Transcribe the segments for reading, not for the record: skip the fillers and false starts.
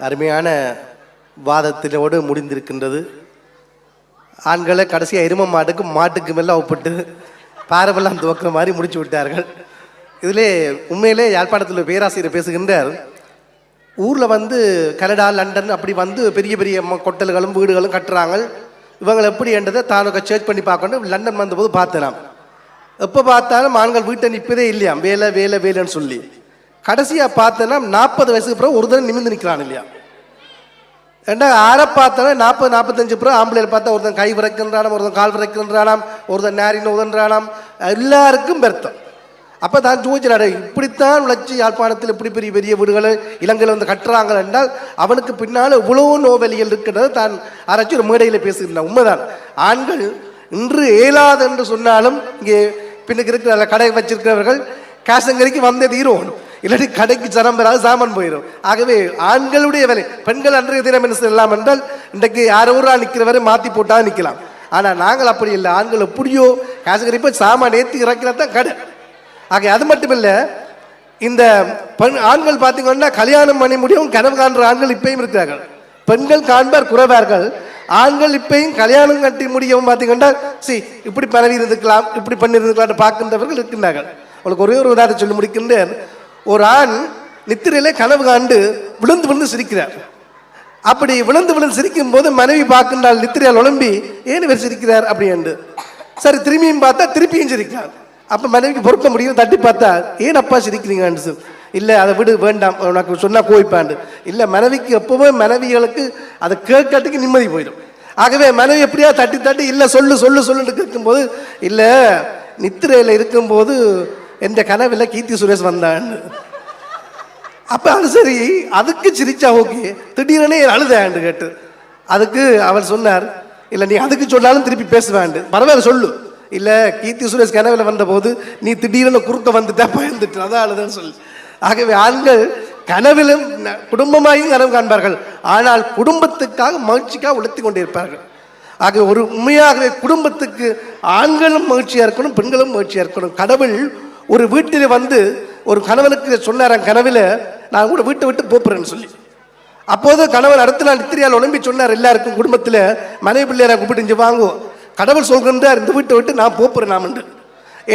அருமையான வாதத்திலோடு முடிந்திருக்கின்றது. ஆண்களை கடைசியாக எரும மாட்டுக்கு மேலே ஒப்பிட்டு பாரபெல்லாம் துவக்கிற மாதிரி முடிச்சு விட்டார்கள். இதிலே உண்மையிலே யாழ்ப்பாணத்தில் பேராசிரியர் பேசுகின்றார், ஊரில் கனடா லண்டன் அப்படி பெரிய பெரிய கொட்டல்களும் வீடுகளும் கட்டுறாங்க. இவங்களை எப்படி என்றதை தானுக்க சர்ச் பண்ணி பார்க்கணும். லண்டன் வந்தபோது பார்த்தலாம், எப்போ பார்த்தாலும் ஆண்கள் வீட்டை நிற்பதே இல்லையா, வேலை வேலை வேலைன்னு சொல்லி. கடைசியாக பார்த்தோன்னா 40 வயசுக்கு பிறகு ஒரு தடவை நிமிர்ந்து நிற்கிறான் இல்லையா. ஏன்னா ஆரை பார்த்தோன்னா 40-45 பிறகு ஆம்பளையில் பார்த்தா ஒருத்தன் கை விரைக்கின்றானாம், ஒருத்தன் கால் விரைக்கின்றானாம், ஒருத்தன் நேரின் உதன்றானாம், எல்லாருக்கும் பெருத்தம். அப்போ தான் ஜோதிச்சாரு, இப்படித்தான் உழைச்சி யாழ்ப்பாணத்தில் இப்படி பெரிய பெரிய வீடுகளை இலங்கையில் கட்டுறாங்க என்றால் அவனுக்கு பின்னால் இவ்வளோ நோவெளிகள் இருக்கின்றது தான் ஆராய்ச்சி ஒரு மேடையில் பேசுகின்றான். உண்மைதான், ஆண்கள் இன்று இயலாது என்று சொன்னாலும் இங்கே பின்னுக்கு இருக்கிற கடை வச்சிருக்கிறவர்கள் காசங்கரிக்கு வந்தே தீரும், இல்லாட்டி கடைக்கு சரம் பெறாது சாமான் போயிடும். ஆகவே ஆண்களுடைய வேலை. பெண்கள் அன்றைய தினம் என்ன செய்யலாம் என்றால் இன்றைக்கு யாரோ நிற்கிறவரை மாற்றி போட்டால் நிற்கலாம். ஆனால் நாங்கள் அப்படி இல்லை, ஆண்கள் எப்படியோ காசங்கரி போய் சாமான் ஏற்றி இறக்கினா தான் கடை. ஆக அது மட்டும் இல்லை, இந்த ஆண்கள் பார்த்தீங்கன்னா கல்யாணம் பண்ணி முடியும் கனவு காண்ற ஆண்கள் இப்பயும் இருக்கிறார்கள். பெண்கள் காண்பார் குறைவார்கள், ஆண்கள் இப்பயும் கல்யாணம் கட்டி முடியவும் பார்த்தீங்கன்னா இப்படி பரவி இருந்துக்கலாம், இப்படி பண்ணியிருந்துக்கலாம் பார்க்கின்றவர்கள் இருக்கின்றார்கள். உங்களுக்கு ஒரே ஒரு உதாரணத்தை சொல்லி முடிக்கின்றேன். ஒரு ஆண் நித்திரையிலே கனவு காண்டு விழுந்து விழுந்து சிரிக்கிறார். அப்படி விழுந்து விழுந்து சிரிக்கும் போது மனைவி பார்க்கின்றால் நித்திரையால் உழம்பி ஏன் இவர் சிரிக்கிறார் அப்படி என்று. சரி, திரும்பியும் பார்த்தா திருப்பியும் சிரிக்கிறார். அப்போ மனைவிக்கு பொறுக்க முடியும், தட்டி பார்த்தா ஏன் அப்பா சிரிக்கிறீங்கன்னு. இல்லை அதை விடு, வேண்டாம், உனக்கு சொன்னால் கோவிப்பாண்டு. இல்லை, மனைவிக்கு எப்போவே மனைவிகளுக்கு அதை கேட்கறதுக்கு நிம்மதி போயிடும். ஆகவே மனைவி எப்படியா தட்டி தட்டி இல்லை சொல்லு சொல்லு சொல்லுன்னு கேட்கும்போது, இல்லை நித்திரையில் இருக்கும்போது எந்த கனவில் கீர்த்தி சுரேஷ் வந்தான்னு. அப்போ அது சரி, அதுக்கு சிரிச்சா ஓகே, திடீரெனே அழுதாண்டு கேட்டு. அதுக்கு அவர் சொன்னார், இல்லை நீ அதுக்கு சொன்னாலும் திருப்பி பேசுவாண்டு, பரவாயில்ல சொல்லு. இல்லை கீர்த்தி சுரேஷ் கனவில் வந்தபோது நீ திடீரென குறுக்க வந்துட்டா பயந்துட்டு அதான் அழுதான்னு சொல்லு. ஆகவே ஆண்கள் கனவிலும் குடும்பமாயும் கனவு காண்பார்கள், ஆனால் குடும்பத்துக்காக மகிழ்ச்சிக்காக உழைத்து கொண்டே இருப்பார்கள். ஆக ஒரு உண்மையாகவே குடும்பத்துக்கு ஆண்களும் மகிழ்ச்சியாக இருக்கணும், பெண்களும் மகிழ்ச்சியாக இருக்கணும். கடவுள் ஒரு வீட்டில் ஒரு கணவனுக்கு சொன்னார், கனவில் நான் கூட வீட்டை விட்டு போப்புறேன்னு சொல்லி. அப்போது கணவன் அடுத்த நாள் நித்திரையால் உடம்பி சொன்னார் எல்லாருக்கும், குடும்பத்தில் மனைவி பிள்ளையாரை கூப்பிட்டு இங்கே வாங்குவோம், கடவுள் சொல்கின்றார் இந்த வீட்டை விட்டு நான் போப்புறேன் நாம் என்று.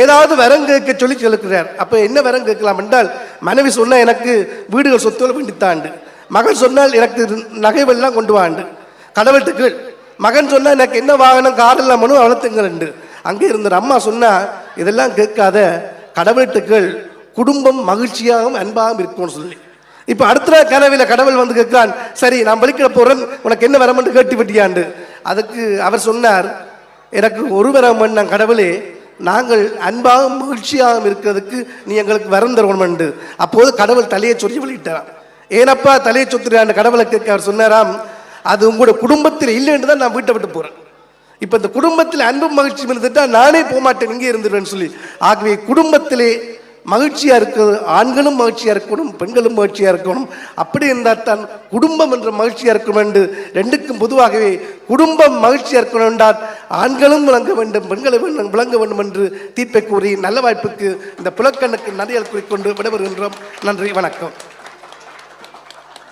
ஏதாவது வரம் கேட்க சொல்லி சொல்லுகிறார். அப்போ என்ன வரம் கேட்கலாம் என்றால், மனைவி சொன்னால் எனக்கு வீடுகள் சொத்துகள் வேண்டித்தாண்டு, மகன் சொன்னால் எனக்கு நகைவெல்லாம் கொண்டு வாண்டு, கடவுள்கிட்ட மகன் சொன்னால் எனக்கு என்ன வாகனம் காரெல்லாம் மனு வளர்த்துங்கள் என்று. அங்கே இருந்த அம்மா சொன்னால் இதெல்லாம் கேட்காத, கடவுள்கிட்ட குடும்பம் மகிழ்ச்சியாகவும் அன்பாகவும் இருக்கும்னு சொல்லி. இப்போ அடுத்த கனவில் கடவுள் கேட்கான், சரி நான் பலிக்கிற போகிறேன், உனக்கு என்ன வரம் என்று கேட்டு விட்டியாண்டு. அதுக்கு அவர் சொன்னார், எனக்கு ஒரு வரம் நான் கடவுளே, நாங்கள் அன்பாகவும் மகிழ்ச்சியாகவும் இருக்கிறதுக்கு நீ எங்களுக்கு வரம் தருவோம் என்று. அப்போது கடவுள் தலையை சொல்லி வெளியிட்டாராம். ஏனப்பா தலையை சொத்துறான்னு கடவுளை கேட்க அவர் சொன்னாராம், அது உங்களோட குடும்பத்தில் இல்லைன்னு தான் நான் வீட்டை விட்டு போகிறேன். இப்போ இந்த குடும்பத்தில் அன்பும் மகிழ்ச்சி இருந்துட்டா நானே போகமாட்டேன், இங்கே இருந்துருவேன்னு சொல்லி. ஆகவே குடும்பத்திலே மகிழ்ச்சியாக இருக்கிறது, ஆண்களும் மகிழ்ச்சியாக இருக்கணும், பெண்களும் மகிழ்ச்சியாக இருக்கணும். அப்படி இருந்தால் தான் குடும்பம் என்ற மகிழ்ச்சியாக இருக்கணும் என்று. ரெண்டுக்கும் பொதுவாகவே குடும்பம் மகிழ்ச்சியாக இருக்கணும் என்றால் ஆண்களும் விளங்க வேண்டும், பெண்களும் விளங்க வேண்டும் என்று தீர்ப்பை கூறி நல்ல வாய்ப்புக்கு இந்த புலக்கண்ணுக்கு நன்றிகள் கூறிக்கொண்டு விடைபெறுகின்றோம். நன்றி, வணக்கம்.